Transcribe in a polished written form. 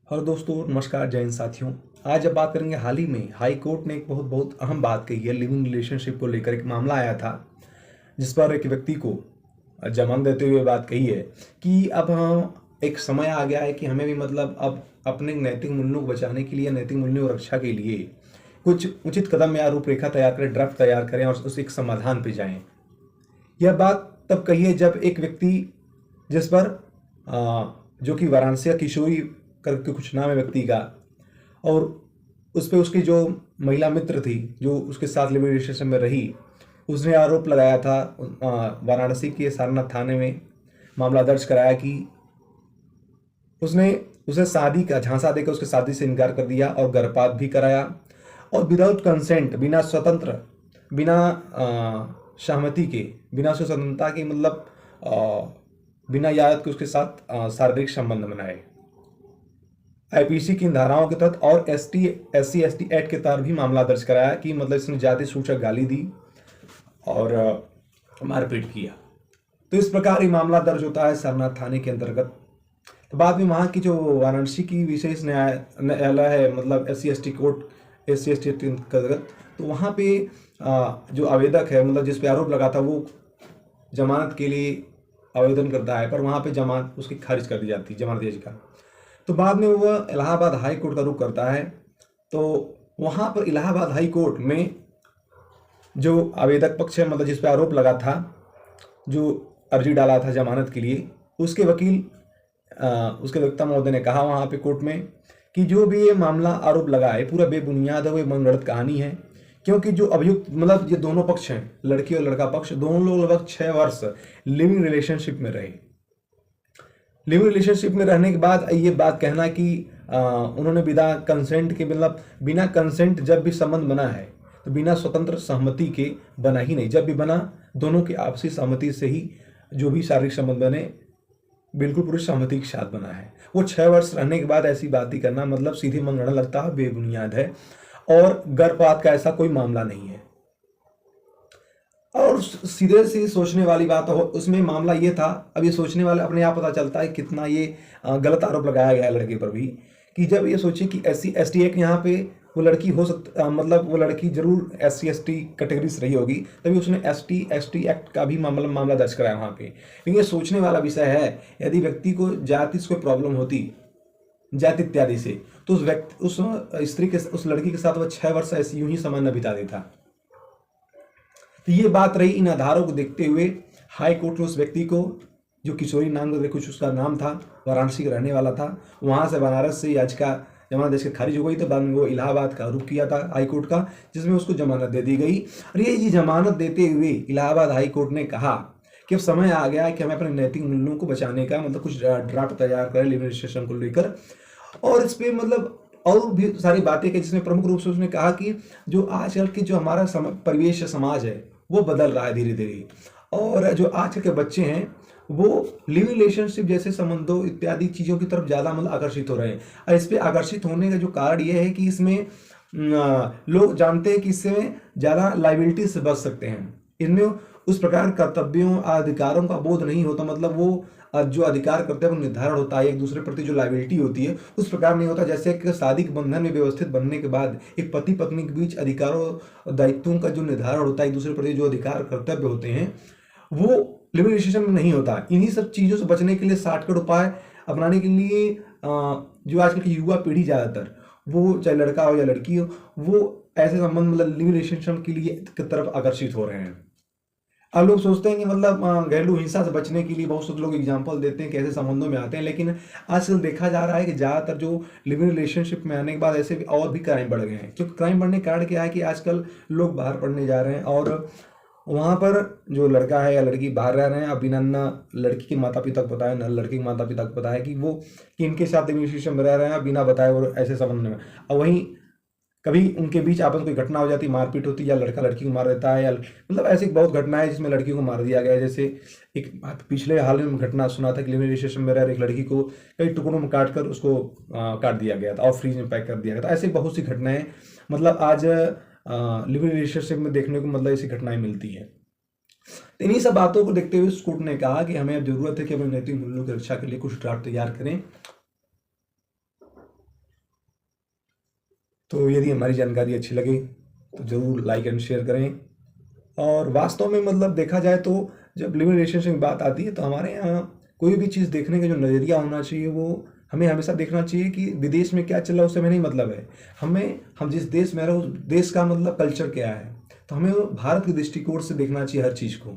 Hello दोस्तों, नमस्कार, जय हिंद साथियों। आज अब बात करेंगे, हाल ही में हाई कोर्ट ने एक बहुत बहुत अहम बात कही है। लिविंग रिलेशनशिप को लेकर एक मामला आया था जिस पर एक व्यक्ति को जमानत देते हुए बात कही है कि अब हम एक समय आ गया है कि हमें भी अब अपने नैतिक मूल्यों को बचाने के लिए, नैतिक मूल्यों की रक्षा के लिए कुछ उचित कदम या रूपरेखा तैयार करें, ड्राफ्ट तैयार करें और उस एक समाधान पे जाएं। यह बात तब कही है जब एक व्यक्ति जिस पर जो कि वाराणसी का किशोरी करके कुछ नाम है व्यक्ति का, और उस पर उसकी जो महिला मित्र थी जो उसके साथ लिविंग रिलेशनशिप में रही, उसने आरोप लगाया था वाराणसी के सारनाथ थाने में मामला दर्ज कराया कि उसने उसे शादी का झांसा देकर उसके शादी से इनकार कर दिया और गर्भपात भी कराया, और विदाउट कंसेंट, बिना स्वतंत्र, बिना सहमति के, बिना उसकी स्वतंत्रता के, बिना इजाजत के उसके साथ शारीरिक संबंध बनाए। आईपीसी की इन धाराओं के तहत और SC ST एक्ट के तहत भी मामला दर्ज कराया कि इसने जाति सूचक गाली दी और मारपीट किया। तो इस प्रकार ये मामला दर्ज होता है सारनाथ थाने के अंतर्गत। तो बाद में वहाँ की जो वाराणसी की विशेष न्यायालय है, SC ST court, SC ST के अंतर्गत, तो वहाँ पे जो आवेदक है, जिस पे आरोप लगा था, वो जमानत के लिए आवेदन करता है, पर वहाँ पे जमानत उसकी खारिज कर दी जाती है, जमानत याचिका। तो बाद में वह इलाहाबाद हाई कोर्ट का रुख करता है। तो वहाँ पर इलाहाबाद हाई कोर्ट में जो आवेदक पक्ष है, जिस पे आरोप लगा था, जो अर्जी डाला था जमानत के लिए, उसके वकील, उसके वक्ता महोदय ने कहा वहाँ पे कोर्ट में कि जो भी ये मामला आरोप लगा है पूरा बेबुनियाद है, वो मनगढ़ंत कहानी है। क्योंकि जो अभियुक्त, ये दोनों पक्ष हैं, लड़की और लड़का पक्ष, दोनों लोग लगभग 6 वर्ष लिविंग रिलेशनशिप में रहे। लिविंग रिलेशनशिप में रहने के बाद ये बात कहना कि उन्होंने बिना कंसेंट के, बिना कंसेंट जब भी संबंध बना है तो बिना स्वतंत्र सहमति के बना ही नहीं। जब भी बना, दोनों की आपसी सहमति से ही जो भी शारीरिक संबंध बने, बिल्कुल पूरी सहमति के साथ बना है। वो 6 वर्ष रहने के बाद ऐसी बात ही करना सीधी मनगढ़ंत लगता है, बेबुनियाद है, और गर्भपात का ऐसा कोई मामला नहीं है। और सीधे से सोचने वाली बात हो, उसमें मामला ये था। अब ये सोचने वाले अपने आप पता चलता है कितना ये गलत आरोप लगाया गया है लड़के पर भी, कि जब ये सोचे कि SC ST एक्ट यहाँ पे वो लड़की हो सकता, वो लड़की जरूर SC ST कैटेगरी से रही होगी, तभी उसने ST ST एक्ट का भी मामला दर्ज कराया वहाँ पे। लेकिन ये सोचने वाला विषय है, यदि व्यक्ति को जाति से कोई प्रॉब्लम होती, जाति इत्यादि से, तो उस स्त्री के, उस लड़की के साथ वह 6 वर्ष ऐसे यूं ही समय न बिता देता। तो ये बात रही। इन आधारों को देखते हुए हाई कोर्ट ने उस व्यक्ति को, जो किशोरी नाम का कुछ उसका नाम था, वाराणसी का रहने वाला था, वहाँ से बनारस से याचिका जमानत देकर खारिज हो गई। तो बाद में वो इलाहाबाद का रुख किया था हाई कोर्ट का, जिसमें उसको जमानत दे दी गई। और ये जमानत देते हुए इलाहाबाद हाई कोर्ट ने कहा कि अब समय आ गया है कि हमें अपने नैतिक मूल्यों को बचाने का, कुछ ड्राफ्ट तैयार करें लिविंग रिलेशनशिप को लेकर। और इस पे और भी सारी बातें की, जिसमें प्रमुख रूप से उसने कहा कि जो आजकल की जो हमारा परिवेश समाज है, वो बदल रहा है धीरे धीरे, और जो आजकल के बच्चे हैं वो लिविंग रिलेशनशिप जैसे संबंधों इत्यादि चीज़ों की तरफ ज़्यादा आकर्षित हो रहे हैं। और इस पे आकर्षित होने का जो कारण ये है कि इसमें लोग जानते हैं कि इससे ज़्यादा लाइबिलिटी से बच सकते हैं। इनमें उस प्रकार कर्तव्यों अधिकारों का बोध नहीं होता, वो जो अधिकार करते हैं वो निर्धारण होता है, एक दूसरे प्रति जो लाइबिलिटी होती है उस प्रकार नहीं होता। जैसे कि शादी के बंधन में व्यवस्थित बनने के बाद एक पति पत्नी के बीच अधिकारों और दायित्वों का जो निर्धारण होता है, एक दूसरे प्रति जो अधिकार कर्तव्य होते हैं, वो लिविंग रिलेशनशिप में नहीं होता। इन्हीं सब चीज़ों से बचने के लिए शॉर्टकट उपाय अपनाने के लिए जो आजकल की युवा पीढ़ी ज़्यादातर, वो चाहे लड़का हो या लड़की हो, वो ऐसे संबंध लिविंग रिलेशनशिप के लिए की तरफ आकर्षित हो रहे हैं। अब लोग सोचते हैं कि घरेलू हिंसा से बचने के लिए बहुत से लोग एग्जाम्पल देते हैं कि ऐसे संबंधों में आते हैं, लेकिन आजकल देखा जा रहा है कि ज़्यादातर जो लिविंग रिलेशनशिप में आने के बाद ऐसे भी और भी क्राइम बढ़ गए हैं। क्योंकि क्राइम बढ़ने का कारण क्या है कि आजकल लोग बाहर पढ़ने जा रहे हैं, और वहाँ पर जो लड़का है या लड़की बाहर रह रहे हैं, अब बिना न लड़की के माता पिता को पता है, न लड़के के माता पिता को पता है कि वो इनके साथ लिविंग रिलेशनशिप में रह रहे हैं, बिना बताए और ऐसे संबंध में। और वहीं कभी उनके बीच आपस में कोई घटना हो जाती, मारपीट होती, या लड़का लड़की को मार देता है, या ऐसी बहुत घटना है जिसमें लड़की को मार दिया गया है। जैसे एक पिछले हाल में घटना सुना था कि लिविंग रिलेशनशिप में रह एक लड़की को कई टुकड़ों में काट कर उसको काट दिया गया था और फ्रीज में पैक कर दिया गया था। ऐसी बहुत सी घटनाएं आज लिविंग रिलेशनशिप में देखने को ऐसी घटनाएं मिलती है। तो इन्हीं सब बातों को देखते हुए कोर्ट ने कहा कि हमें अब जरूरत है कि अपने नैतिक मूल्यों की रक्षा के लिए कुछ ड्राफ्ट तैयार करें तो यदि हमारी जानकारी अच्छी लगे तो ज़रूर लाइक एंड शेयर करें। और वास्तव में मतलब देखा जाए तो जब लिव इन रिलेशनशिप की बात आती है तो हमारे यहाँ कोई भी चीज़ देखने का जो नज़रिया होना चाहिए वो हमें हमेशा देखना चाहिए कि विदेश में क्या चल रहा है उससे हमें नहीं मतलब है। हम जिस देश में रहे उस देश का मतलब कल्चर क्या है, तो हमें वो भारत के दृष्टिकोण से देखना चाहिए हर चीज़ को।